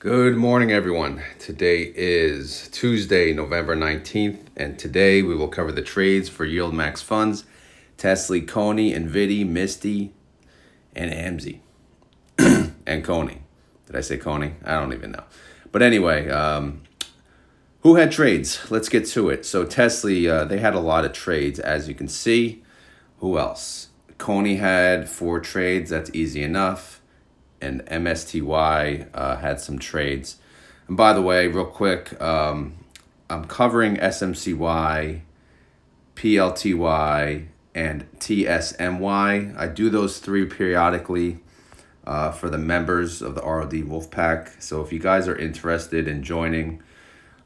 Good morning, everyone. Today is Tuesday, November 19th, and today we will cover the trades for YieldMax funds, Tesley, Cony, NVDY, Misty, and AMZY, and Cony. Did I say Cony? I don't even know. But anyway, who had trades? Let's get to it. So Tesley, they had a lot of trades, as you can see. Who else? Cony had 4 trades. That's easy enough. And MSTY had some trades. And by the way, real quick, I'm covering SMCY, PLTY, and TSMY. I do those 3 periodically for the members of the ROD Wolfpack. So if you guys are interested in joining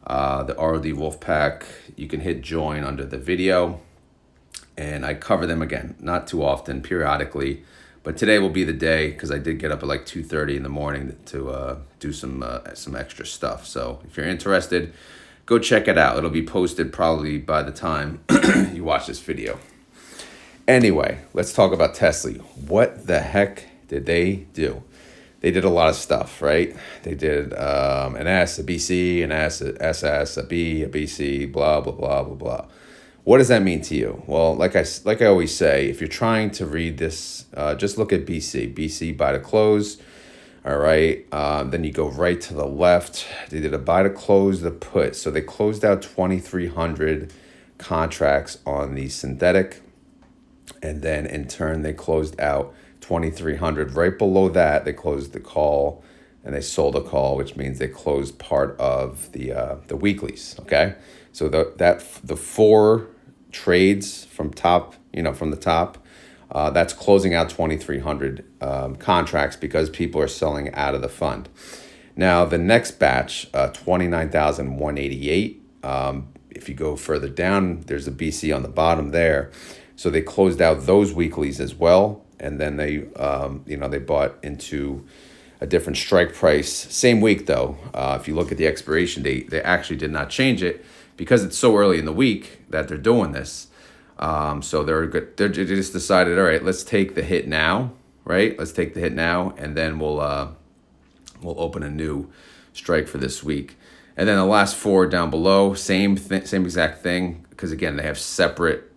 the ROD Wolfpack, you can hit join under the video. And I cover them again, not too often, periodically. But today will be the day because I did get up at like 2:30 in the morning to do some extra stuff. So if you're interested, go check it out. It'll be posted probably by the time you watch this video. Anyway, let's talk about Tesley. What the heck did they do? They did a lot of stuff, right? They did an S, a BC, an S, a SS, a B, a BC, blah, blah, blah, blah, blah. What does that mean to you? Well, like I always say, if you're trying to read this, just look at BC. BC buy to close, all right? Then you go right to the left. They did a buy to close the put. So they closed out 2,300 contracts on the synthetic. And then in turn, they closed out 2,300. Right below that, they closed the call and they sold a call, which means they closed part of the weeklies, okay? So the 4 trades from the top, that's closing out 2,300 contracts because people are selling out of the fund. Now the next batch, 29,188. If you go further down, there's a BC on the bottom there. So they closed out those weeklies as well, and then they bought into a different strike price. Same week though. If you look at the expiration date, they actually did not change it, because it's so early in the week that they're doing this. So they just decided, all right, let's take the hit now, right? Let's take the hit now, and then we'll open a new strike for this week. And then the last 4 down below, same exact thing, because again, they have separate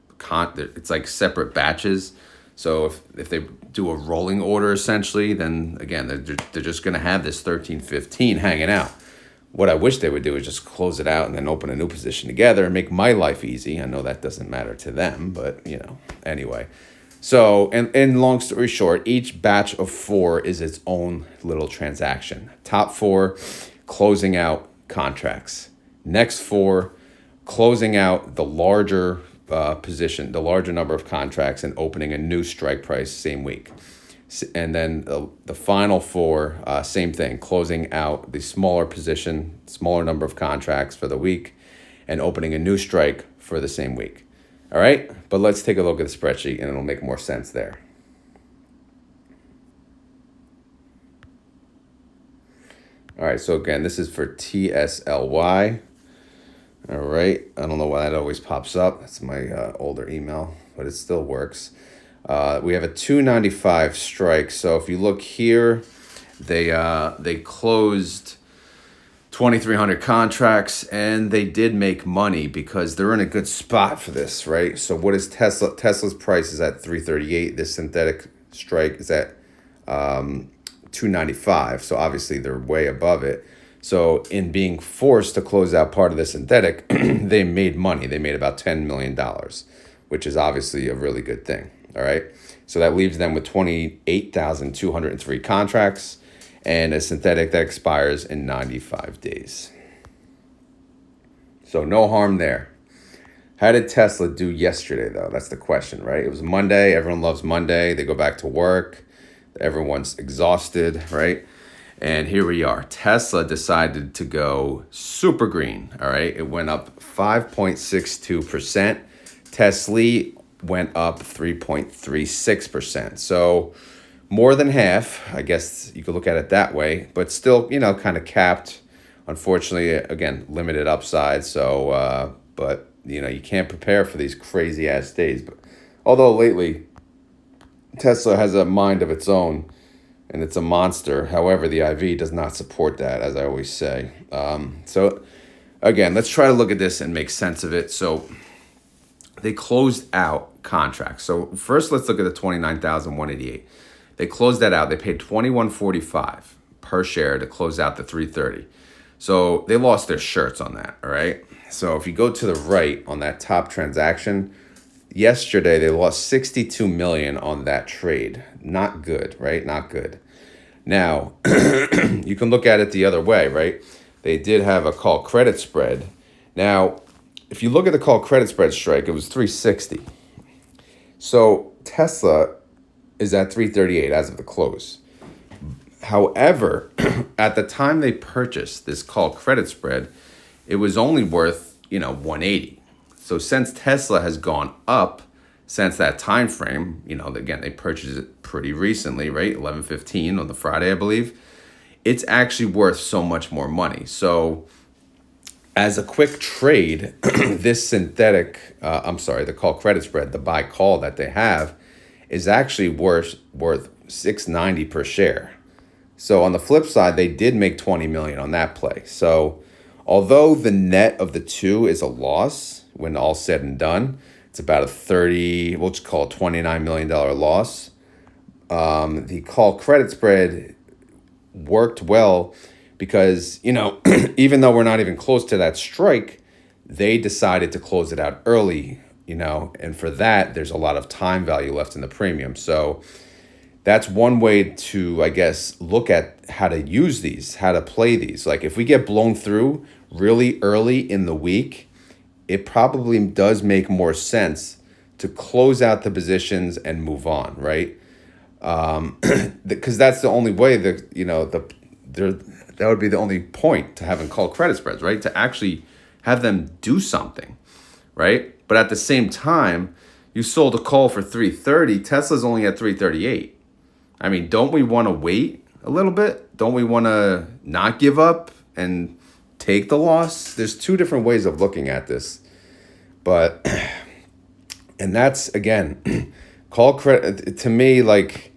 it's like separate batches. So if they do a rolling order essentially, then again, they're just going to have this 1315 hanging out. What I wish they would do is just close it out and then open a new position together and make my life easy. I know that doesn't matter to them, but anyway. So, and long story short, each batch of 4 is its own little transaction. Top 4, closing out contracts. Next 4, closing out the larger position, the larger number of contracts, and opening a new strike price same week. And then the final 4, same thing, closing out the smaller position, smaller number of contracts for the week, and opening a new strike for the same week. All right, but let's take a look at the spreadsheet and it'll make more sense there. All right, so again, this is for TSLY. All right, I don't know why that always pops up. That's my older email, but it still works. We have a 295 strike. So if you look here, they closed 2,300 contracts, and they did make money because they're in a good spot for this, right? So what is Tesla? Tesla's price is at 338. This synthetic strike is at 295. So obviously they're way above it. So in being forced to close out part of the synthetic, they made money. They made about $10 million, which is obviously a really good thing. All right. So that leaves them with 28,203 contracts and a synthetic that expires in 95 days. So no harm there. How did Tesla do yesterday, though? That's the question, right? It was Monday. Everyone loves Monday. They go back to work. Everyone's exhausted, right? And here we are. Tesla decided to go super green, all right? It went up 5.62%. Tesley went up 3.36%. So more than half, I guess you could look at it that way, but still, kind of capped. Unfortunately, again, limited upside. So, but you can't prepare for these crazy ass days. But although lately Tesla has a mind of its own, and it's a monster. However, the IV does not support that, as I always say. So again, let's try to look at this and make sense of it. So they closed out contracts. So first, let's look at the 29,188. They closed that out. They paid $21.45 per share to close out the 330. So they lost their shirts on that, all right? So if you go to the right on that top transaction, yesterday they lost 62 million on that trade. Not good, right? Not good. Now, you can look at it the other way, right? They did have a call credit spread. Now, if you look at the call credit spread strike, it was 360. So Tesla is at 338 as of the close. However, at the time they purchased this call credit spread, it was only worth, 180. So since Tesla has gone up since that time frame, again, they purchased it pretty recently, right? 11/15 on the Friday, I believe. It's actually worth so much more money. So as a quick trade, this the call credit spread, the buy call that they have is actually worth $6.90 per share. So on the flip side, they did make 20 million on that play. So although the net of the two is a loss when all's said and done, it's about we'll just call it $29 million loss. The call credit spread worked well because, even though we're not even close to that strike, they decided to close it out early, and for that, there's a lot of time value left in the premium. So that's one way to, I guess, look at how to use these, how to play these. Like if we get blown through really early in the week, it probably does make more sense to close out the positions and move on, right? Because that's the only way that, that would be the only point to having call credit spreads, right? To actually have them do something, right? But at the same time, you sold a call for 330, Tesla's only at 338. I mean, don't we want to wait a little bit? Don't we want to not give up and take the loss? There's two different ways of looking at this. But, and that's, again, call credit, to me, like,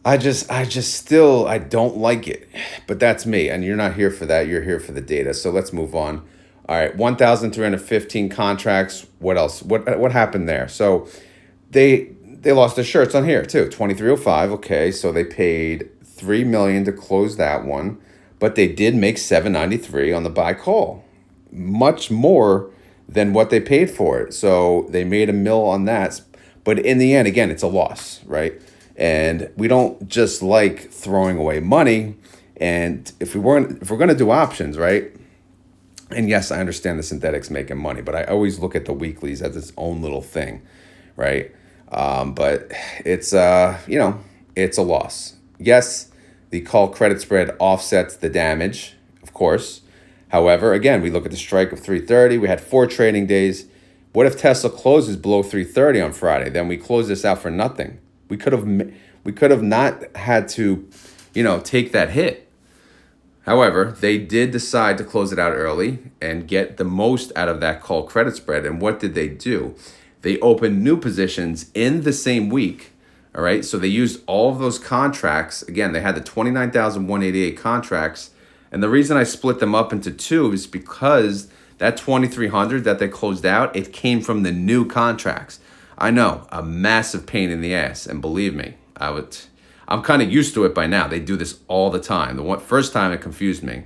I don't like it. But that's me, and you're not here for that. You're here for the data. So let's move on. All right, 1,315 contracts. What else? What happened there? So they lost their shirts on here too. 2305. Okay, so they paid $3 million to close that one, but they did make $793 on the buy call, much more than what they paid for it. So they made $1 million on that, but in the end, again, it's a loss, right? And we don't just like throwing away money. And if we're going to do options, right? And yes, I understand the synthetics making money, but I always look at the weeklies as its own little thing, right? But it's it's a loss. Yes, the call credit spread offsets the damage, of course. However, again, we look at the strike of 330. We had 4 trading days. What if Tesla closes below 330 on Friday? Then we close this out for nothing. We could have not had to, take that hit. However, they did decide to close it out early and get the most out of that call credit spread. And what did they do? They opened new positions in the same week. All right. So they used all of those contracts. Again, they had the 29,188 contracts. And the reason I split them up into two is because that 2,300 that they closed out, it came from the new contracts. I know, a massive pain in the ass. And believe me, I'm kind of used to it by now. They do this all the time. First time it confused me,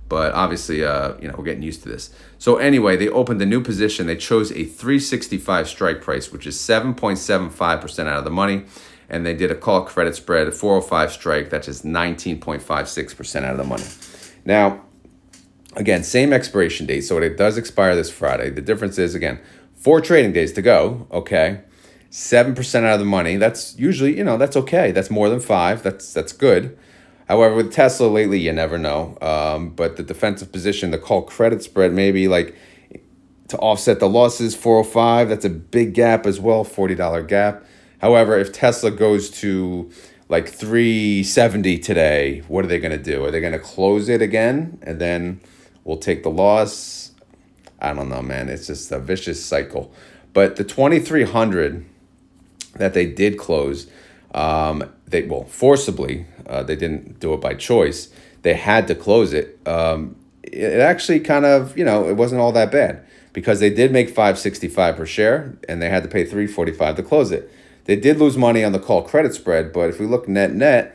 but obviously, we're getting used to this. So anyway, they opened a new position. They chose a 365 strike price, which is 7.75% out of the money. And they did a call credit spread at 405 strike. That's just 19.56% out of the money. Now, again, same expiration date. So it does expire this Friday. The difference is, again, 4 trading days to go. Okay. 7% out of the money. That's usually, that's okay. That's more than 5. That's good. However, with Tesla lately, you never know. But the defensive position, the call credit spread, maybe like to offset the losses, 405. That's a big gap as well, $40 gap. However, if Tesla goes to like 370 today, what are they going to do? Are they going to close it again and then we'll take the loss? I don't know, man. It's just a vicious cycle. But the 2,300 that they did close, they, well, forcibly, they didn't do it by choice. They had to close it. It actually kind of, it wasn't all that bad because they did make 565 per share and they had to pay 345 to close it. They did lose money on the call credit spread, but if we look net,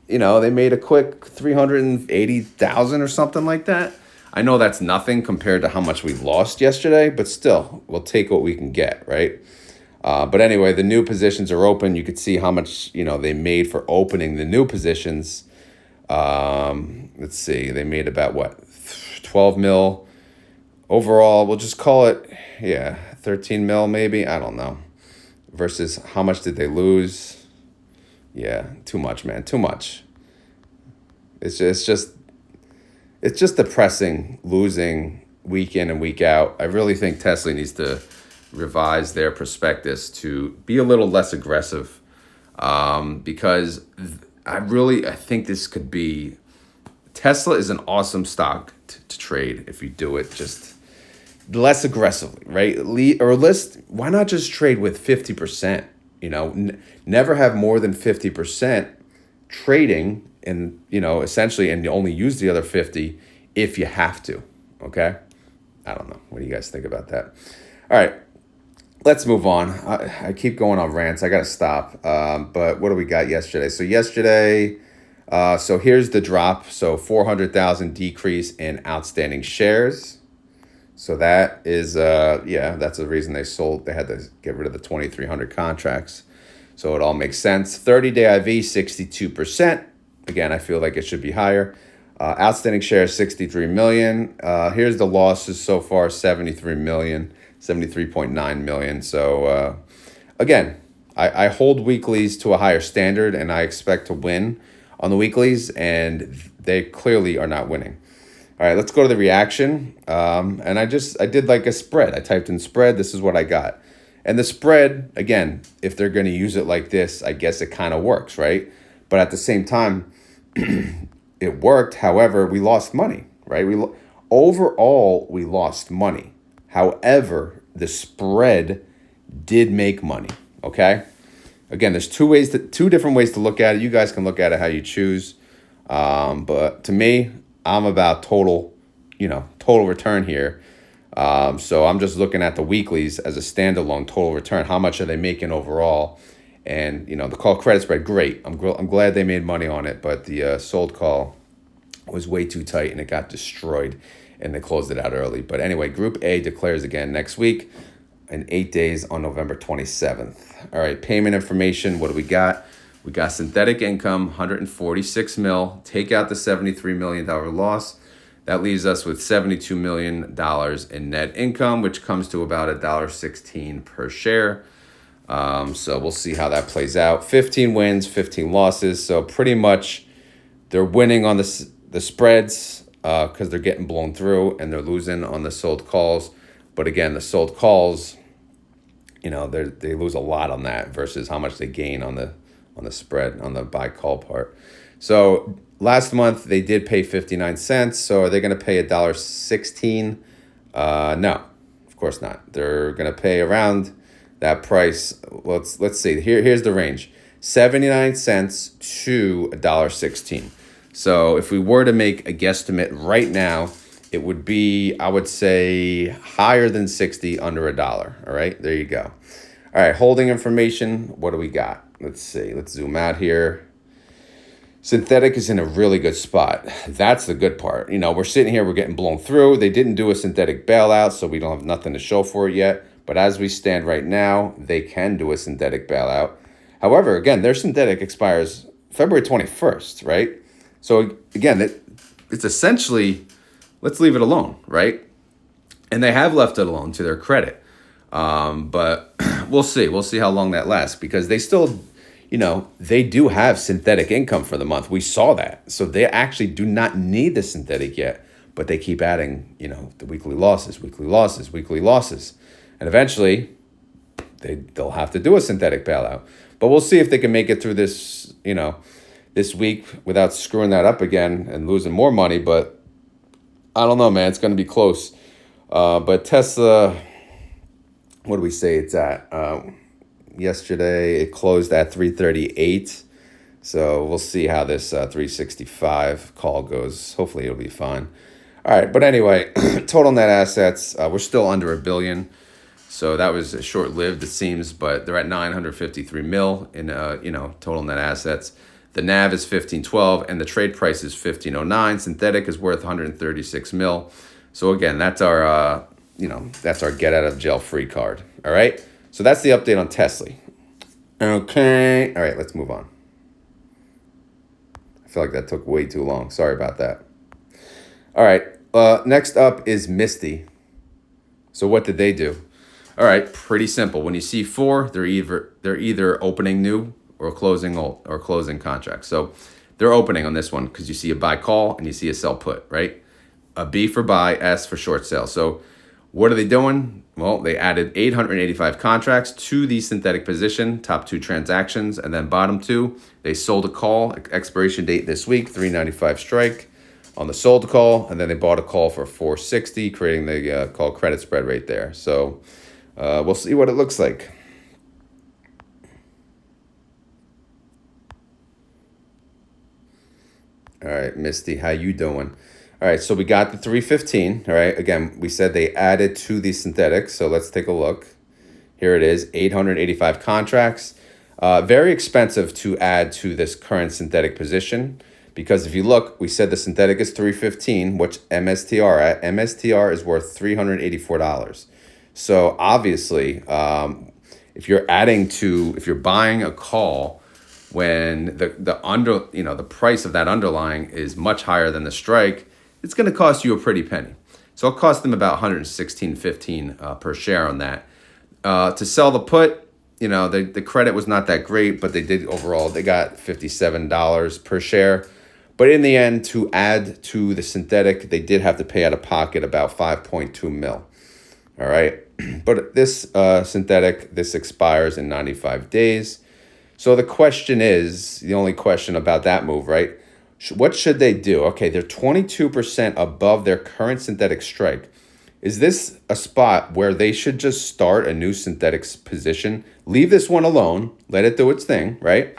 they made a quick 380,000 or something like that. I know that's nothing compared to how much we lost yesterday, but still, we'll take what we can get, right? But anyway, the new positions are open. You could see how much, they made for opening the new positions. Let's see, they made about 12 mil overall. We'll just call it, 13 mil maybe. I don't know. Versus how much did they lose? Yeah, too much, man, too much. It's just depressing losing week in and week out. I really think Tesley needs to revise their prospectus to be a little less aggressive, because I think this could be, Tesla is an awesome stock to trade if you do it just less aggressively, right? Why not just trade with 50%? Never have more than 50% trading, and essentially, and you only use the other 50 if you have to. Okay, I don't know. What do you guys think about that? All right, let's move on. I keep going on rants. I gotta stop. But what do we got yesterday? So yesterday, so here's the drop. So 400,000 decrease in outstanding shares. So that is, that's the reason they sold. They had to get rid of the 2,300 contracts. So it all makes sense. 30-day IV, 62%. Again, I feel like it should be higher. Outstanding shares, 63 million. Here's the losses so far, 73 million, 73.9 million. So again, I hold weeklies to a higher standard, and I expect to win on the weeklies, and they clearly are not winning. All right, let's go to the reaction. And I did like a spread. I typed in spread. This is what I got. And the spread, again, if they're going to use it like this, I guess it kind of works, right? But at the same time, it worked. However, we lost money, right? Overall, we lost money. However, the spread did make money, okay? Again, there's two different ways to look at it. You guys can look at it how you choose. But to me, I'm about total return here. So I'm just looking at the weeklies as a standalone total return. How much are they making overall? And, the call credit spread, great. I'm glad they made money on it, but the sold call was way too tight and it got destroyed and they closed it out early. But anyway, Group A declares again next week in 8 days on November 27th. All right, payment information, what do we got? We got synthetic income, 146 mil. Take out the $73 million loss. That leaves us with $72 million in net income, which comes to about $1.16 per share. So we'll see how that plays out. 15 wins, 15 losses. So pretty much they're winning on the spreads because they're getting blown through, and they're losing on the sold calls. But again, the sold calls, they lose a lot on that versus how much they gain on the spread, on the buy call part. So last month they did pay 59 cents. So are they going to pay $1.16? No, of course not. They're going to pay around that price. Let's see. Here's the range: 79 cents to $1.16. So if we were to make a guesstimate right now, it would be, I would say, higher than 60, under $1. All right, there you go. All right, holding information. What do we got? Let's see. Let's zoom out here. Synthetic is in a really good spot. That's the good part. We're sitting here, we're getting blown through. They didn't do a synthetic bailout, so we don't have nothing to show for it yet. But as we stand right now, they can do a synthetic bailout. However, again, their synthetic expires February 21st, right? So again, it's essentially, let's leave it alone, right? And they have left it alone to their credit. But we'll see. We'll see how long that lasts, because they still, they do have synthetic income for the month. We saw that. So they actually do not need the synthetic yet, but they keep adding, the weekly losses. And eventually they'll have to do a synthetic bailout. But we'll see if they can make it through this, this week without screwing that up again and losing more money. But I don't know, man. It's going to be close. But Tesla, what do we say it's at? Yesterday it closed at 338. So we'll see how this 365 call goes. Hopefully it'll be fine. All right, but anyway, total net assets, we're still under a billion. So that was short-lived, it seems, but they're at 953 mil in total net assets. The NAV is 1512 and the trade price is 1509. Synthetic is worth 136 mil. So again, that's our that's our get out of jail free card. All right. So that's the update on Tesley. Okay. All right, let's move on. I feel like that took way too long. Sorry about that. All right. Next up is Misty. So what did they do? All right, pretty simple. When you see 4, they're either opening new or closing old or closing contracts. So they're opening on this one because you see a buy call and you see a sell put, right? A B for buy, S for short sale. So what are they doing? Well, they added 885 contracts to the synthetic position, top 2 transactions, and then bottom 2, they sold a call, expiration date this week, 395 strike on the sold call, and then they bought a call for 460, creating the call credit spread right there. So we'll see what it looks like. All right, Misty, how you doing? All right, so we got the 315. All right, again, we said they added to the synthetics, so let's take a look. Here it is, 885 contracts. Very expensive to add to this current synthetic position because if you look, we said the synthetic is 315, which MSTR at. MSTR is worth $384. So obviously, if you're buying a call when the price of that underlying is much higher than the strike, it's going to cost you a pretty penny. So it cost them about $116.15 per share on that. To sell the put, the credit was not that great, but they got $57 per share. But in the end, to add to the synthetic, they did have to pay out of pocket about 5.2 mil. All right. But this synthetic, this expires in 95 days. So the only question about that move, right? What should they do? Okay, they're 22% above their current synthetic strike. Is this a spot where they should just start a new synthetics position, leave this one alone, let it do its thing, right?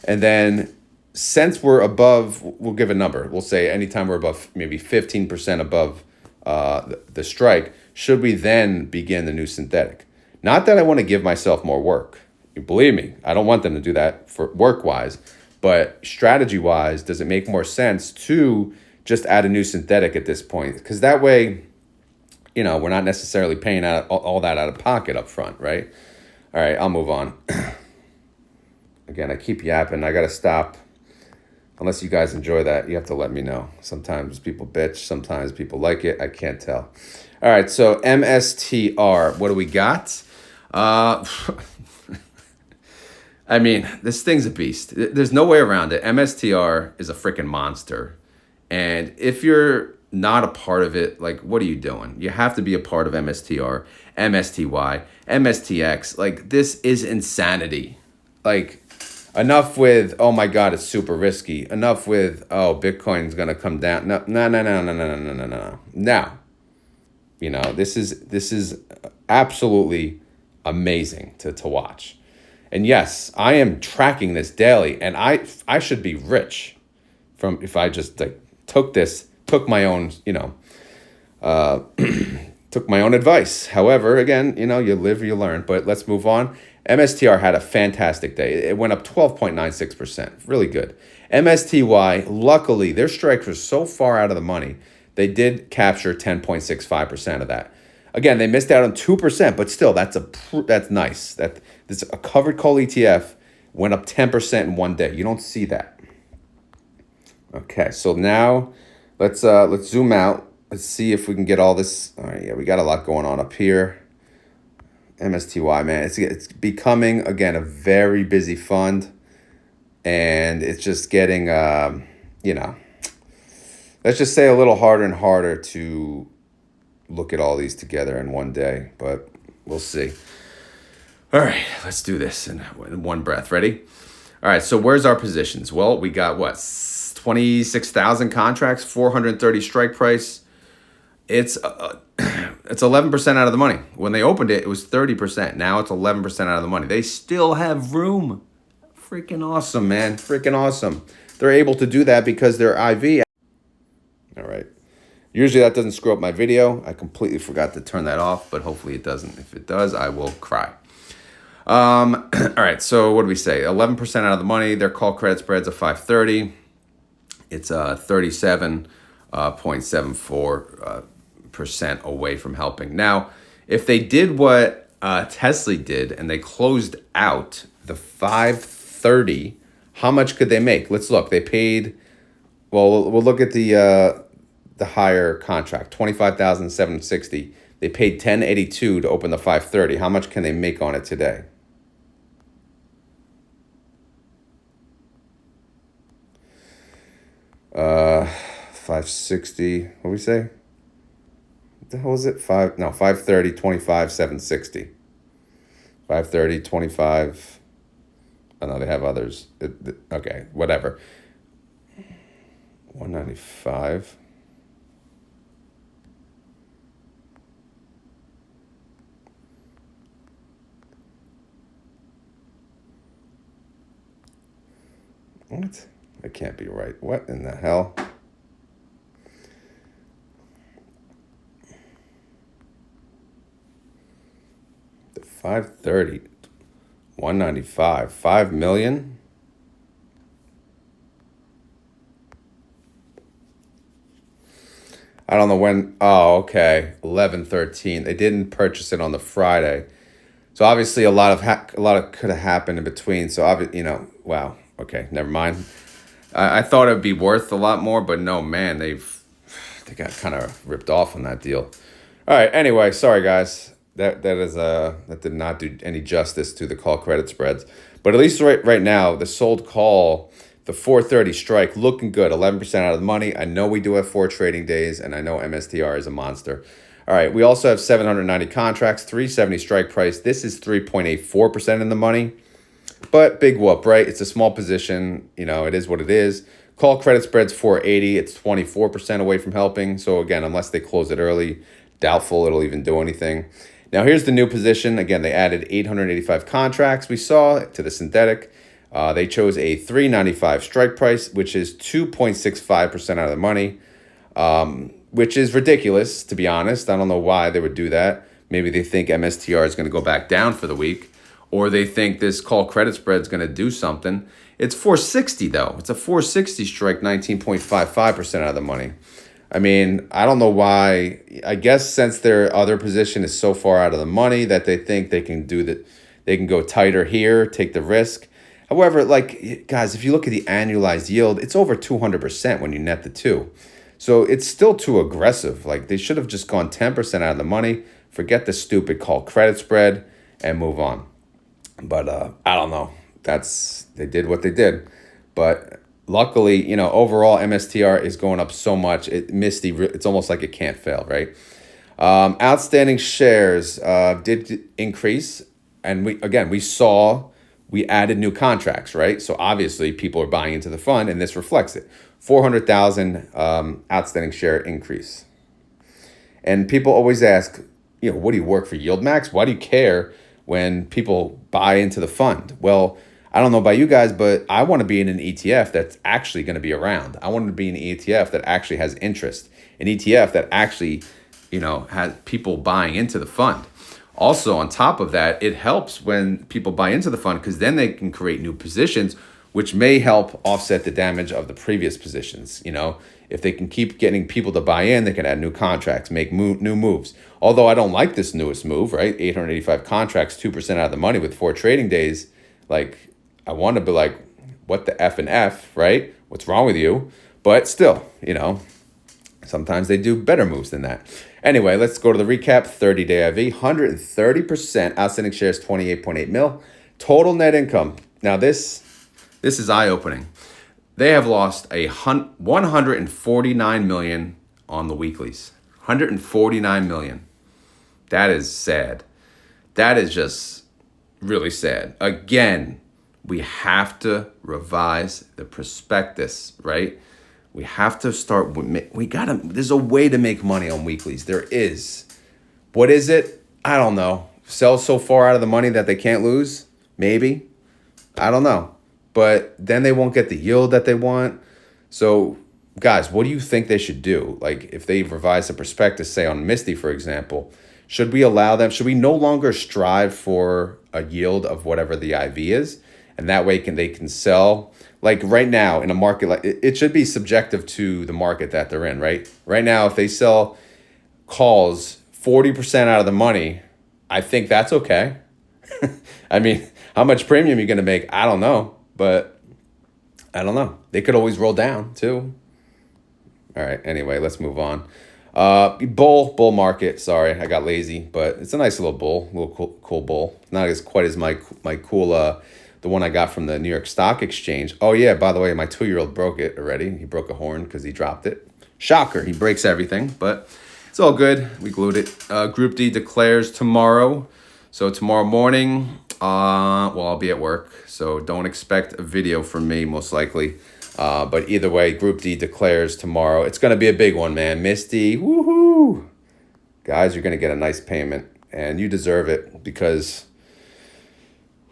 And then since we're above, we'll give a number. We'll say anytime we're above maybe 15% above the strike, should we then begin the new synthetic? Not that I want to give myself more work. Believe me, I don't want them to do that for work-wise. But strategy-wise, does it make more sense to just add a new synthetic at this point? Because that way, we're not necessarily paying out all that out of pocket up front, right? All right, I'll move on. Again, I keep yapping. I got to stop. Unless you guys enjoy that, you have to let me know. Sometimes people bitch. Sometimes people like it. I can't tell. All right, so MSTR. What do we got? I mean, this thing's a beast. There's no way around it. MSTR is a freaking monster. And if you're not a part of it, like, what are you doing? You have to be a part of MSTR, MSTY, MSTX. Like, this is insanity. Like, enough with, oh my God, it's super risky. Enough with, oh, Bitcoin's going to come down. No. Now, this is absolutely amazing to watch. And yes, I am tracking this daily, and I should be rich from if I just took my own, took my own advice. However, again, you live, you learn. But let's move on. MSTR had a fantastic day. It went up 12.96%. Really good. MSTY, luckily, their strike was so far out of the money, they did capture 10.65% of that. Again, they missed out on 2%, but still, that's nice. This a covered call ETF went up 10% in one day. You don't see that. Okay, so now let's zoom out. Let's see if we can get all this. All right, yeah, we got a lot going on up here. MSTY, man, it's becoming again a very busy fund, and it's just getting let's just say a little harder and harder to look at all these together in one day, but we'll see. All right, let's do this in one breath. Ready? All right, so where's our positions? Well, we got 26,000 contracts, 430 strike price. It's 11% out of the money. When they opened it, it was 30%. Now it's 11% out of the money. They still have room. Freaking awesome, man. Freaking awesome. They're able to do that because they're IV. All right. Usually that doesn't screw up my video. I completely forgot to turn that off, but hopefully it doesn't. If it does, I will cry. All right, so what do we say? 11% out of the money. Their call credit spread's a 530. It's 37.74% away from helping. Now, if they did what Tesley did and they closed out the 530, how much could they make? Let's look. They paid. Well, we'll look at the higher contract, 25,760. They paid 1082 to open the 530. How much can they make on it today? Uh, 560. What do we say? What the hell was it? 530, 25, 760. 530, 25. I know they have others. Okay, whatever. 195. What? That can't be right. What in the hell? The 530, 195, 5 million. I don't know when. Oh, okay. 11/13. They didn't purchase it on the Friday. So obviously a lot of could have happened in between. So wow. Okay, never mind. I thought it'd be worth a lot more, but no, man, they got kind of ripped off on that deal. All right. Anyway, sorry guys. That did not do any justice to the call credit spreads. But at least right now, the sold call, the 430 strike, looking good. 11% out of the money. I know we do have 4 trading days, and I know MSTR is a monster. All right. We also have 790 contracts, 370 strike price. This is 3.84% in the money. But big whoop, right? It's a small position. It is what it is. Call credit spread's 480. It's 24% away from helping. So again, unless they close it early, doubtful it'll even do anything. Now here's the new position. Again, they added 885 contracts. We saw to the synthetic. They chose a 395 strike price, which is 2.65% out of the money, which is ridiculous, to be honest. I don't know why they would do that. Maybe they think MSTR is going to go back down for the week. Or they think this call credit spread is going to do something. It's 460 though. It's a 460 strike, 19.55% out of the money. I mean, I don't know why. I guess since their other position is so far out of the money that they think they can do that, they can go tighter here, take the risk. However, guys, if you look at the annualized yield, it's over 200% when you net the two. So it's still too aggressive. They should have just gone 10% out of the money, forget the stupid call credit spread, and move on. But I don't know. They did what they did. But luckily, overall MSTR is going up so much. Misty, it's almost like it can't fail, right? Outstanding shares did increase. And we added new contracts, right? So obviously people are buying into the fund, and this reflects it. 400,000 outstanding share increase. And people always ask, what do you work for YieldMax? Why do you care when people buy into the fund? Well, I don't know about you guys, but I want to be in an ETF that's actually going to be around. I want to be in an ETF that actually has interest, an ETF that actually, has people buying into the fund. Also, on top of that, it helps when people buy into the fund because then they can create new positions, which may help offset the damage of the previous positions. If they can keep getting people to buy in, they can add new contracts, make new moves. Although I don't like this newest move, right? 885 contracts, 2% out of the money with 4 trading days. I want to be like, what the F and F, right? What's wrong with you? But still, sometimes they do better moves than that. Anyway, let's go to the recap. 30-day IV, 130%. Outstanding shares, 28.8 mil. Total net income. Now this is eye-opening. They have lost 149 million on the weeklies. 149 million. That is sad. That is just really sad. Again, we have to revise the prospectus, right? We have to start. There's a way to make money on weeklies. There is. What is it? I don't know. Sell so far out of the money that they can't lose? Maybe. I don't know. but then they won't get the yield that they want. So guys, what do you think they should do? Like if they revise the prospectus, say on Misty, for example, should we allow them? Should we no longer strive for a yield of whatever the IV is? And that way they can sell. Like right now in a market, like it should be subjective to the market that they're in, right? Right now, if they sell calls 40% out of the money, I think that's okay. I mean, how much premium you're going to make, I don't know. But I don't know. They could always roll down too. All right. Anyway, let's move on. Bull market. Sorry, I got lazy, but it's a nice little bull, little cool bull. Not as quite as my cool the one I got from the New York Stock Exchange. Oh yeah, by the way, my 2-year-old broke it already. He broke a horn because he dropped it. Shocker, he breaks everything, but it's all good. We glued it. Group D declares tomorrow. So tomorrow morning, well, I'll be at work, so don't expect a video from me most likely. But either way, Group D declares tomorrow. It's going to be a big one, man. Misty, woohoo! Guys, you're going to get a nice payment, and you deserve it because,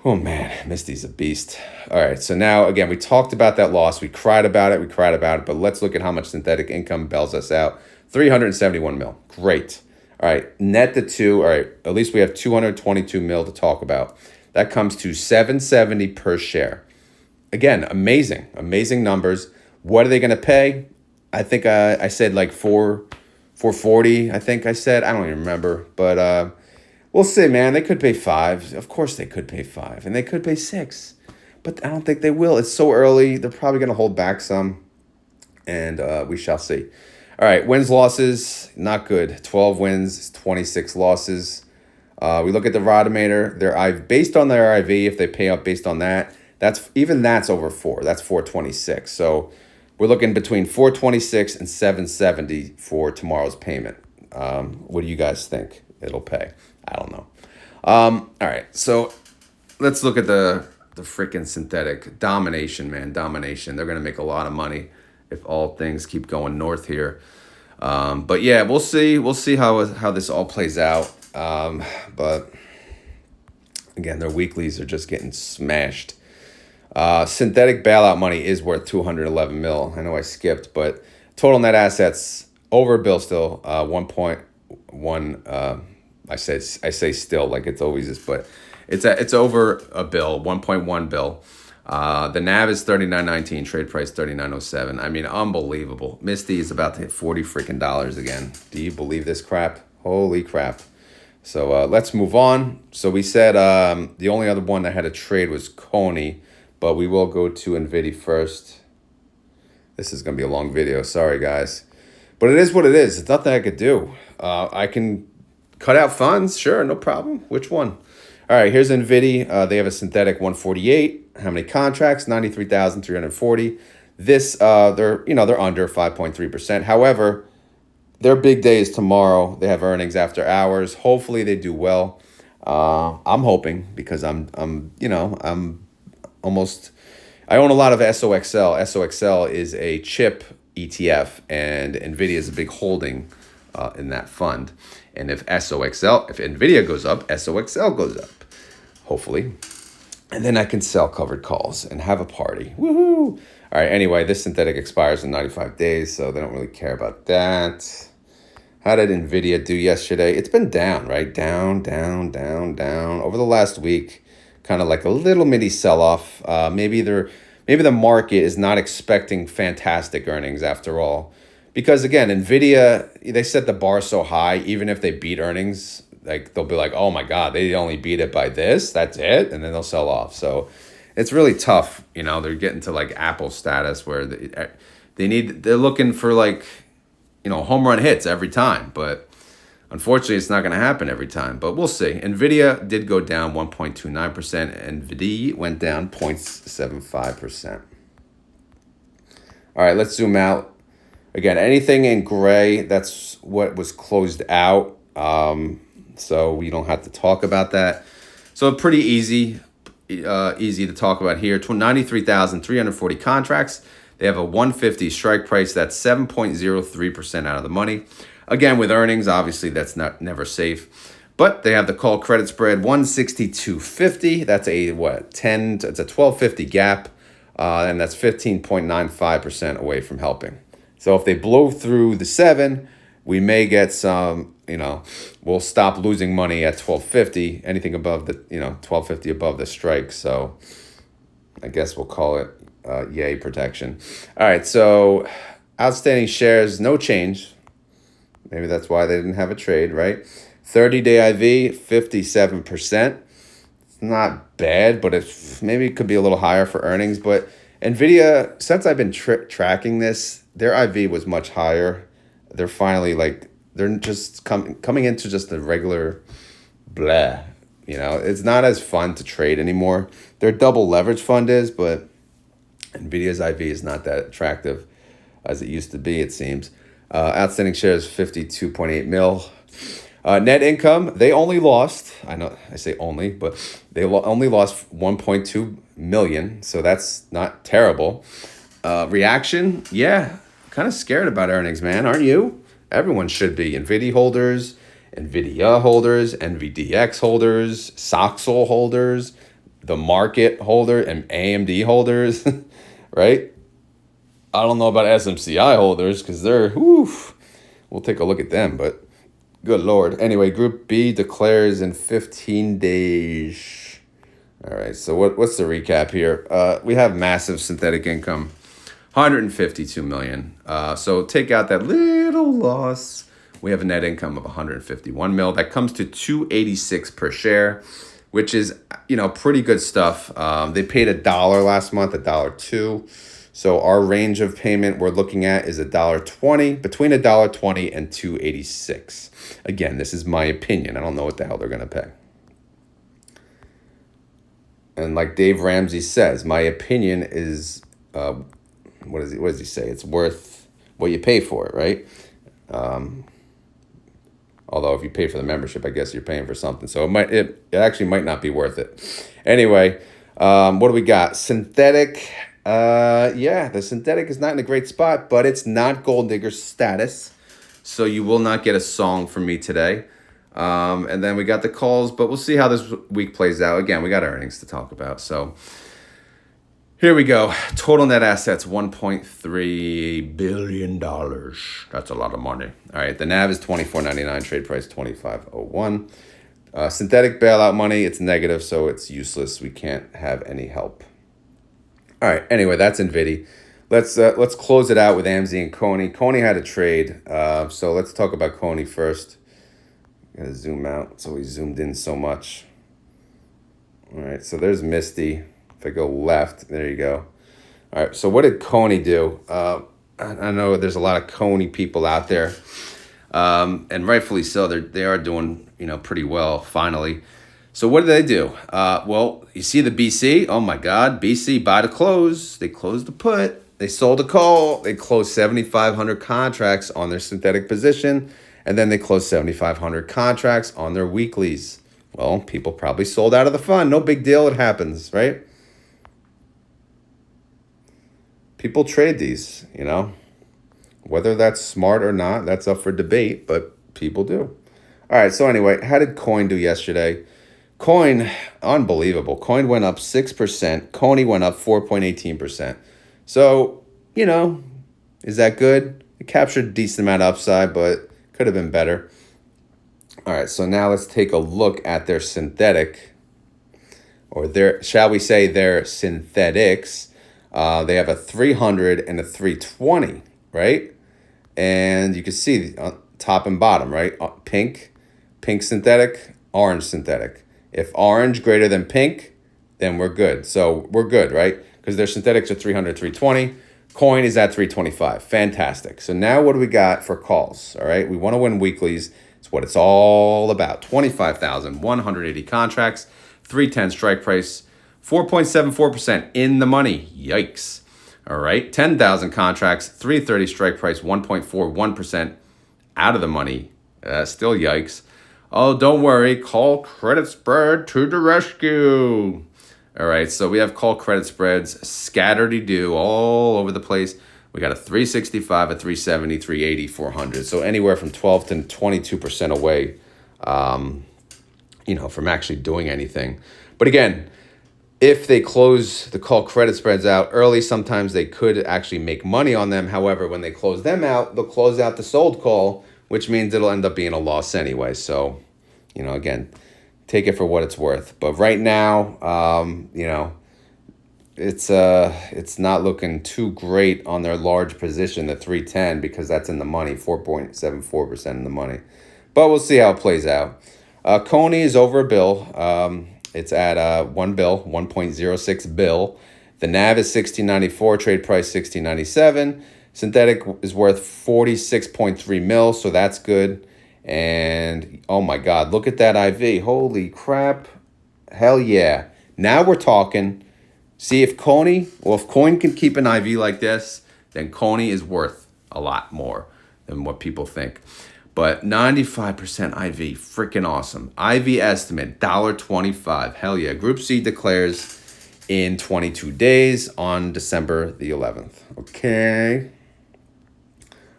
oh man, Misty's a beast. All right, so now, again, we talked about that loss. We cried about it, but let's look at how much synthetic income bails us out. 371 mil. Great. All right, net the two. All right, at least we have 222 mil to talk about. That comes to 770 per share. Again, amazing numbers. What are they going to pay? I think I said like 440. I think I said. I don't even remember, but we'll see, man. They could pay 5. Of course, they could pay 5, and they could pay 6, but I don't think they will. It's so early. They're probably going to hold back some, and we shall see. All right, wins, losses, not good. 12 wins, 26 losses. We look at the Rodometer. Based on their IV, if they pay up based on that, that's over 4. That's 426. So we're looking between 426 and 770 for tomorrow's payment. What do you guys think it'll pay? I don't know. All right, so let's look at the freaking synthetic domination, man. Domination. They're gonna make a lot of money if all things keep going north here. But yeah, we'll see. We'll see how this all plays out. But again, their weeklies are just getting smashed. Synthetic bailout money is worth 211 mil. I know I skipped, but total net assets over a bill still 1.1. I say still like it's always is, but it's over a bill, 1.1 bill. The NAV is 39.19, trade price 39.07. I mean, unbelievable. Misty is about to hit $40 freaking dollars again. Do you believe this crap? Holy crap. So let's move on. So we said the only other one that had a trade was Cony, but we will go to NVDY first. This is going to be a long video. Sorry, guys. But it is what it is. It's nothing I could do. I can cut out funds. Sure, no problem. Which one? All right, here's NVDY. They have a synthetic 148. How many contracts? 93,340. This they're under 5.3%. However, their big day is tomorrow. They have earnings after hours. Hopefully they do well. I'm hoping because I'm almost, I own a lot of SOXL. SOXL is a chip ETF, and NVIDIA is a big holding in that fund. And if NVIDIA goes up, SOXL goes up, hopefully. And then I can sell covered calls and have a party. Woohoo! All right, anyway, this synthetic expires in 95 days, so they don't really care about that. How did NVIDIA do yesterday? It's been down, right? Down. Over the last week, kind of like a little mini sell-off. Maybe the market is not expecting fantastic earnings after all. Because again, NVIDIA, they set the bar so high, even if they beat earnings, like they'll be like, oh my God, they only beat it by this, that's it, and then they'll sell off. So it's really tough. They're getting to like Apple status where they're looking for like, home run hits every time, but unfortunately it's not going to happen every time, but we'll see. NVIDIA did go down 1.29%, and NVDY went down 0.75%. All right, let's zoom out. Again, anything in gray, that's what was closed out. So we don't have to talk about that. So pretty easy to talk about here. 93,340 contracts. They have a 150 strike price. That's 7.03% out of the money. Again, with earnings, obviously that's never safe. But they have the call credit spread 162.50. That's a 12.50 gap. and that's 15.95% away from helping. So if they blow through the 7, we may get some, we'll stop losing money at 1250, anything above the, 1250 above the strike. So I guess we'll call it yay protection. All right, so outstanding shares, no change. Maybe that's why they didn't have a trade, right? 30-day IV, 57%. It's not bad, but maybe it could be a little higher for earnings. But NVIDIA, since I've been tracking this, their IV was much higher. They're finally they're just coming into just the regular blah. It's not as fun to trade anymore. Their double leverage fund is, but NVIDIA's IV is not that attractive as it used to be, it seems. Outstanding shares, 52.8 mil. Net income, they only lost, I know I say only, but they only lost 1.2 million. So that's not terrible. Reaction, yeah, kind of scared about earnings, man. Aren't you? Everyone should be. NVIDIA holders, NVIDIA holders, NVDX holders, Soxol holders, the market holder, and AMD holders, right? I don't know about SMCI holders because we'll take a look at them, but good Lord. Anyway, Group B declares in 15 days. All right, so what's the recap here? We have massive synthetic income, 152 million. So take out that little loss. We have a net income of 151 mil. That comes to 286 per share, which is, pretty good stuff. They paid $1 last month, $1.02. So our range of payment we're looking at is $1.20, between $1.20 and $2.86. Again, this is my opinion. I don't know what the hell they're going to pay. And like Dave Ramsey says, my opinion is, what does he say? It's worth what you pay for it, right? Although if you pay for the membership, I guess you're paying for something. So it actually might not be worth it. Anyway, what do we got? Synthetic. The synthetic is not in a great spot, but it's not gold digger status. So you will not get a song from me today. And then we got the calls, but we'll see how this week plays out. Again, we got earnings to talk about. So here we go. Total net assets, $1.3 billion. That's a lot of money. All right. The NAV is $24.99. Trade price $25.01. Synthetic bailout money, it's negative, so it's useless. We can't have any help. All right. Anyway, that's NVIDY. Let's close it out with AMZY and Cony. Cony had a trade. So let's talk about Cony first. Gotta zoom out. So we zoomed in so much. All right. So there's Misty. If I go left, there you go. All right. So what did Cony do? I know there's a lot of Cony people out there, and rightfully so. They are doing pretty well finally. So what did they do? Well, you see the BC? Oh my God, BC buy to close. They closed the put. They sold a call. They closed 7,500 contracts on their synthetic position, and then they closed 7,500 contracts on their weeklies. Well, people probably sold out of the fund. No big deal. It happens, right? People trade these, Whether that's smart or not, that's up for debate, but people do. All right, so anyway, how did Coin do yesterday? Coin, unbelievable. Coin went up 6%. Cony went up 4.18%. So, is that good? It captured a decent amount of upside, but could have been better. All right, so now let's take a look at their synthetic, or their synthetics. They have a 300 and a 320, right? And you can see top and bottom, right? Pink synthetic, orange synthetic. If orange greater than pink, then we're good. So we're good, right? Because their synthetics are 300, 320. Coin is at 325. Fantastic. So now what do we got for calls? All right. We want to win weeklies. It's what it's all about. 25,180 contracts, 310 strike price, 4.74% in the money. Yikes. All right. 10,000 contracts, 330 strike price, 1.41% out of the money. Still yikes. Oh, don't worry. Call credit spread to the rescue. All right, so we have call credit spreads scattered-do all over the place. We got a 365, a 370, 380, 400. So anywhere from 12 to 22% away, from actually doing anything. But again, if they close the call credit spreads out early, sometimes they could actually make money on them. However, when they close them out, they'll close out the sold call, which means it'll end up being a loss anyway. So, you know, again, take it for what it's worth. But right now, you know, it's not looking too great on their large position, the 310, because that's in the money, 4.74% in the money. But we'll see how it plays out. Cony is over a bill. It's at 1 bill, 1.06 bill. The NAV is 1694, trade price 1697. Synthetic is worth 46.3 mil, so that's good. And oh my God, look at that IV. Holy crap. Hell yeah. Now we're talking. See if Cony, well, if Coin can keep an IV like this, then Cony is worth a lot more than what people think. But 95% IV, freaking awesome. IV estimate, $1.25. Hell yeah. Group C declares in 22 days on December the 11th. Okay.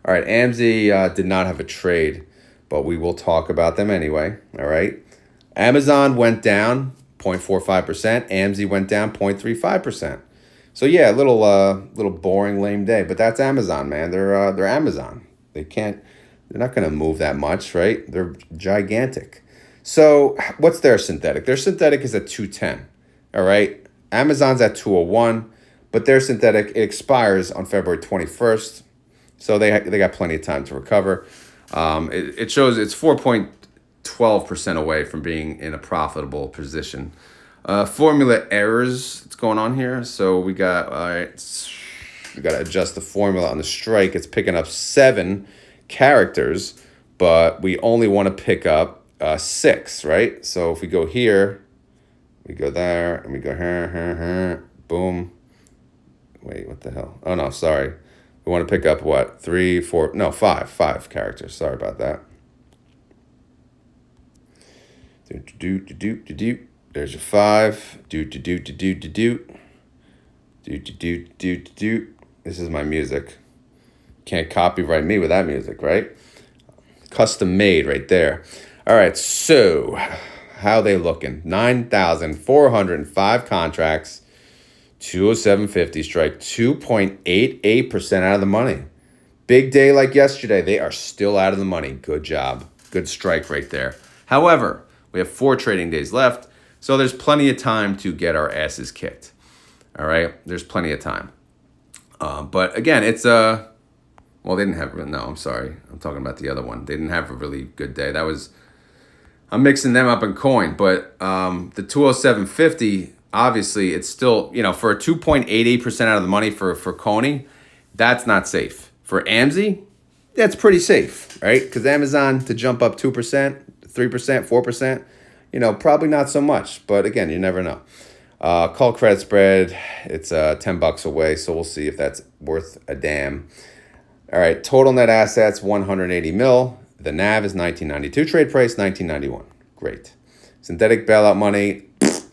All right, AMZY did not have a trade, but we will talk about them anyway. All right. Amazon went down 0.45%. AMZY went down 0.35%. So yeah, a little boring, lame day. But that's Amazon, man. They're Amazon. They're not going to move that much, right? They're gigantic. So what's their synthetic? Their synthetic is at 210. All right. Amazon's at 201, but their synthetic, it expires on February 21st. So they got plenty of time to recover. It shows it's 4.12% away from being in a profitable position. Formula errors, what's going on here? So we got to adjust the formula on the strike. It's picking up 7 characters, but we only want to pick up 6, right? So if we go here, we go there, and we go here, boom. Wait, what the hell? Oh no, sorry. We want to pick up what? 3, 4, no, 5 characters. Sorry about that. There's your 5. This is my music. Can't copyright me with that music, right? Custom made right there. All right, so how they looking? 9,405 contracts, 207.50 strike, 2.88% out of the money. Big day like yesterday, they are still out of the money. Good job. Good strike right there. However, we have 4 trading days left, so there's plenty of time to get our asses kicked. All right, there's plenty of time. But again, it's well, they didn't have, no, I'm sorry. I'm talking about the other one. They didn't have a really good day. I'm mixing them up in coin, but the 207.50, obviously, it's still, you know, for a 2.88% out of the money for Cony, that's not safe. For AMZY, that's pretty safe, right? Because Amazon to jump up 2%, 3%, 4%, you know, probably not so much. But again, you never know. Call credit spread, it's $10 away, so we'll see if that's worth a damn. All right, total net assets, 180 mil. The NAV is 1992. Trade price, 1991. Great. Synthetic bailout money,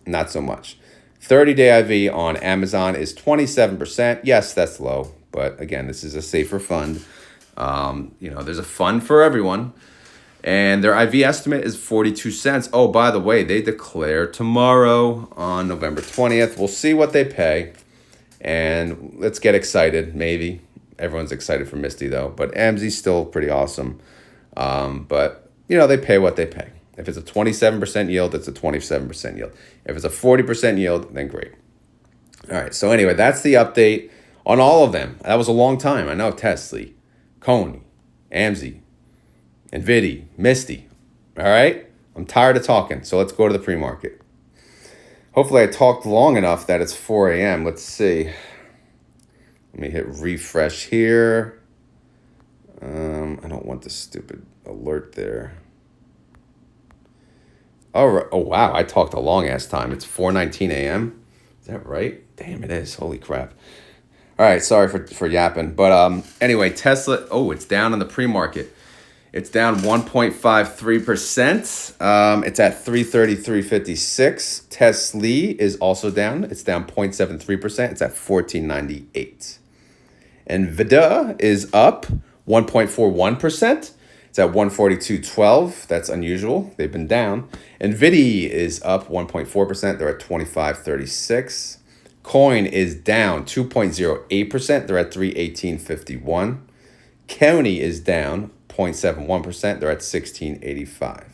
not so much. 30-day IV on Amazon is 27%. Yes, that's low, but again, this is a safer fund. You know, there's a fund for everyone. And their IV estimate is 42 cents. Oh, by the way, they declare tomorrow on November 20th. We'll see what they pay. And let's get excited, maybe. Everyone's excited for Misty, though. But AMZY's still pretty awesome. But, you know, they pay what they pay. If it's a 27% yield, it's a 27% yield. If it's a 40% yield, then great. All right, so anyway, that's the update on all of them. That was a long time. I know Tesley, Cony, AMZY, NVDY, Misty. All right? I'm tired of talking, so let's go to the pre-market. Hopefully I talked long enough that it's 4 a.m. Let's see. Let me hit refresh here. I don't want the stupid alert there. All right. Oh, wow. I talked a long-ass time. It's 4:19 a.m. Is that right? Damn, it is. Holy crap. All right. Sorry for yapping. But anyway, Tesla. Oh, it's down in the pre-market. It's down 1.53%. It's at 333.56. Tesley is also down. It's down 0.73%. It's at 14.98. NVDY is up 1.41%. It's at 142.12. That's unusual. They've been down. NVDY is up 1.4%. They're at 25.36. Coin is down 2.08%. They're at 318.51. Cony is down 0.71%. They're at 16.85.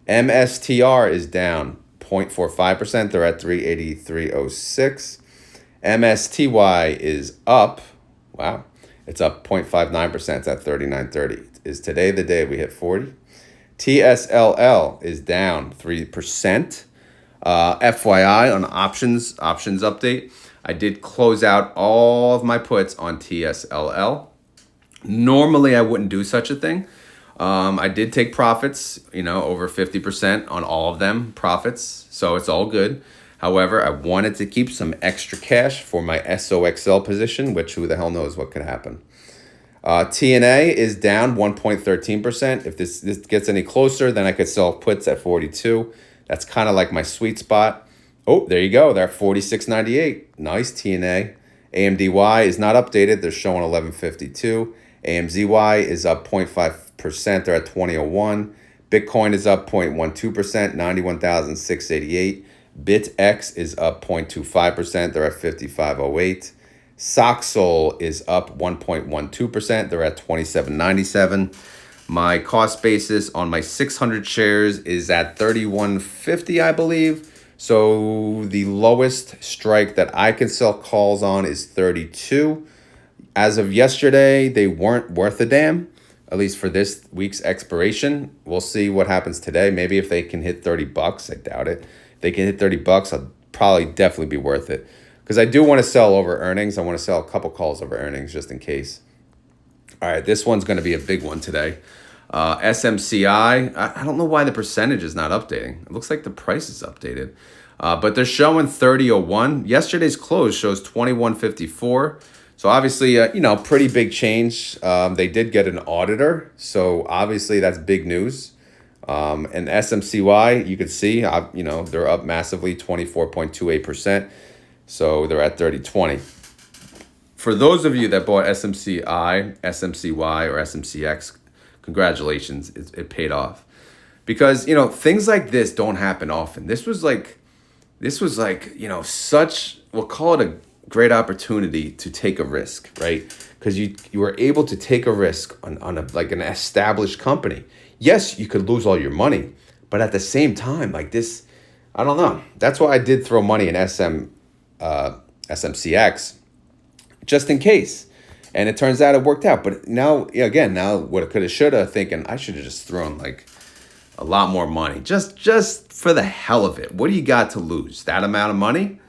MSTR is down 0.45%. They're at 383.06. MSTY is up. Wow. It's up 0.59%. It's at 39.30. Is today the day we hit 40? TSLL is down 3%. FYI on options update, I did close out all of my puts on TSLL. Normally, I wouldn't do such a thing. I did take profits, over 50% on all of them profits. So it's all good. However, I wanted to keep some extra cash for my SOXL position, which who the hell knows what could happen. TNA is down 1.13%. If this gets any closer, then I could sell puts at 42. That's kind of like my sweet spot. Oh, there you go. They're at 46.98. Nice TNA. AMZY is not updated. They're showing 11.52. AMZY is up 0.5%. They're at 20.01. Bitcoin is up 0.12%, 91,688. BitX is up 0.25%. They're at 55.08. Soxol is up 1.12%. They're at 27.97. My cost basis on my 600 shares is at 31.50, I believe. So the lowest strike that I can sell calls on is 32. As of yesterday, they weren't worth a damn, at least for this week's expiration. We'll see what happens today. Maybe if they can hit $30, I doubt it. If they can hit $30, I'll probably definitely be worth it. Because I do want to sell over earnings. I want to sell a couple calls over earnings just in case. All right, this one's going to be a big one today. SMCI, I don't know why the percentage is not updating. It looks like the price is updated. But they're showing 30.01. Yesterday's close shows 21.54. So obviously, pretty big change. They did get an auditor. So obviously that's big news. And SMCY, you can see, they're up massively, 24.28%. So they're at 30.20. For those of you that bought SMCI, SMCY, or SMCX, congratulations, it paid off. Because, things like this don't happen often. This was like, such, we'll call it a great opportunity to take a risk, right? Because you were able to take a risk on an established company. Yes, you could lose all your money, but at the same time, like this, I don't know. That's why I did throw money in SMCX, just in case. And it turns out it worked out. But now what it could have, should have, thinking I should have just thrown like a lot more money, just for the hell of it. What do you got to lose? That amount of money?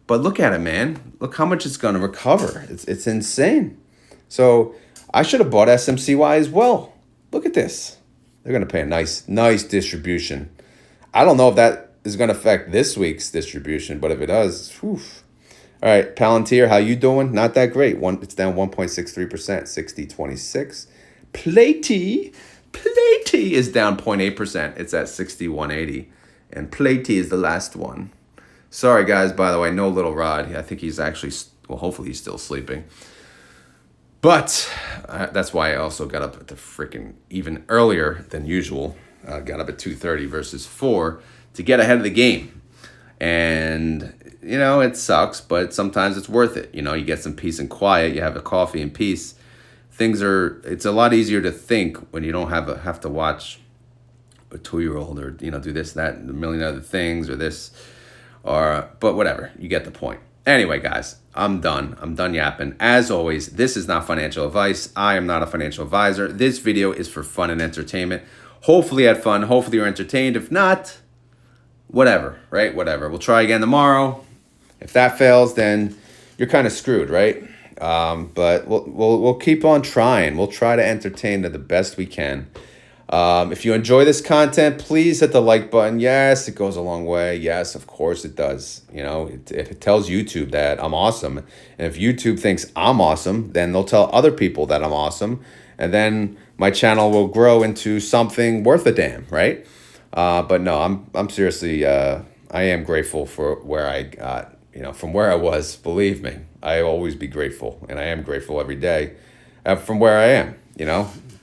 But look at it, man. Look how much it's going to recover. It's insane. So I should have bought SMCY as well. Look at this. They're going to pay a nice distribution. I don't know if that is going to affect this week's distribution, but if it does, whew. All right, Palantir, how you doing? Not that great. It's down 1.63%, 60.26. Platey is down 0.8%. It's at 61.80. And Platey is the last one. Sorry, guys, by the way, no Little Rod. I think he's actually, hopefully he's still sleeping. But that's why I also got up at the freaking even earlier than usual. Got up at 2:30 versus 4 to get ahead of the game. And, it sucks, but sometimes it's worth it. You get some peace and quiet. You have a coffee and peace. It's a lot easier to think when you don't have to watch a 2-year-old or, do this, that, and a million other things or this. But whatever, you get the point. Anyway, guys, I'm done yapping. As always, this is not financial advice. I am not a financial advisor. This video is for fun and entertainment. Hopefully you had fun. Hopefully you're entertained. If not, whatever, right? Whatever. We'll try again tomorrow. If that fails, then you're kind of screwed, right? But we'll keep on trying. We'll try to entertain the best we can. If you enjoy this content, please hit the like button. Yes, it goes a long way. Yes, of course it does. It tells YouTube that I'm awesome. And if YouTube thinks I'm awesome, then they'll tell other people that I'm awesome. And then my channel will grow into something worth a damn, right? But no, I'm seriously, I am grateful for where I got, from where I was. Believe me, I always be grateful. And I am grateful every day from where I am,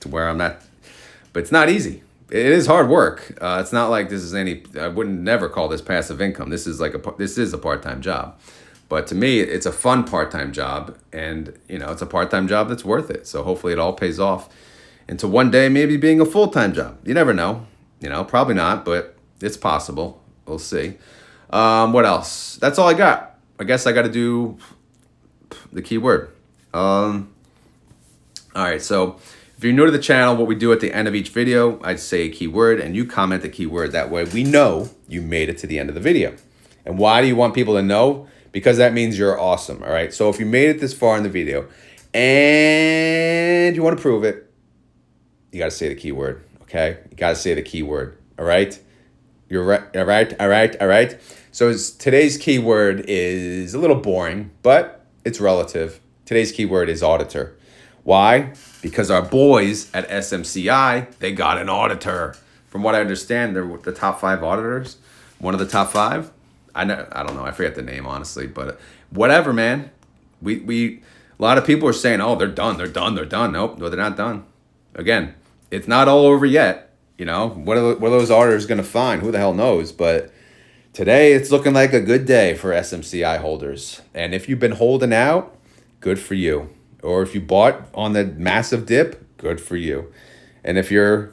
to where I'm at. but it's not easy. It is hard work. It's not like this is I wouldn't never call this passive income. This is a part-time job. But to me, it's a fun part-time job, and it's a part-time job that's worth it. So hopefully it all pays off into one day maybe being a full-time job. You never know. Probably not, but it's possible. We'll see. What else? That's all I got. I guess I got to do the keyword. All right, so if you're new to the channel, what we do at the end of each video, I'd say a keyword and you comment the keyword. That way we know you made it to the end of the video. And why do you want people to know? Because that means you're awesome, all right? So if you made it this far in the video and you want to prove it, you got to say the keyword, okay? You got to say the keyword, all right? You're right, all right? So today's keyword is a little boring, but it's relative. Today's keyword is auditor. Why? Because our boys at SMCI, they got an auditor. From what I understand, they're the top 5 auditors. One of the top 5. I don't know. I forget the name, honestly. But whatever, man. A lot of people are saying, oh, they're done. Nope, no, they're not done. Again, it's not all over yet. What are those auditors going to find? Who the hell knows? But today, it's looking like a good day for SMCI holders. And if you've been holding out, good for you. Or if you bought on the massive dip, good for you. And if I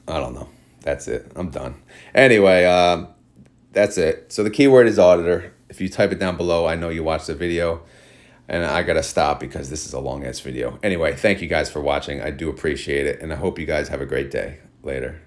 don't know. That's it. I'm done. Anyway, that's it. So the keyword is auditor. If you type it down below, I know you watched the video. And I got to stop because this is a long-ass video. Anyway, thank you guys for watching. I do appreciate it. And I hope you guys have a great day. Later.